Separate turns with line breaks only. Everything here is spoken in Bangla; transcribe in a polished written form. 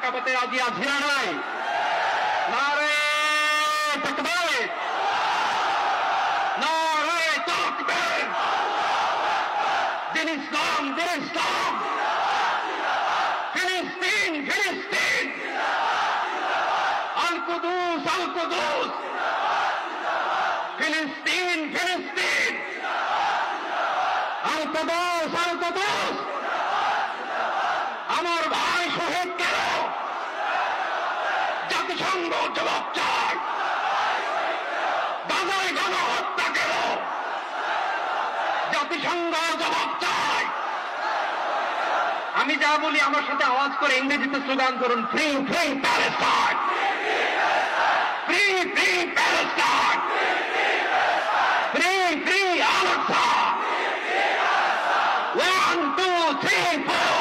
কাঁপাতে রাজি আছি না নাই? নারে তাকবীর, নারে তাকবীর, দিন ইসলাম, দিন ইসলাম, ফিলিস্তিন, ফিলিস্তিন, আল কুদুস, আল কুদুস, ফিলিস্তিন, ফিলিস্তিন, আল কুদুস, আল কুদুস। আমার ভাই শহীদ কেন? জাতিসংঘ জবাব চায়। গাজায় গণহত্যা কেন? জাতিসংঘ জবাব চায়। আমি যা বলি আমার সাথে আওয়াজ করে ইংরেজিতে স্লোগান করুন, free free Palestine, free free Palestine, free free Al Aqsa. 1 2 3 4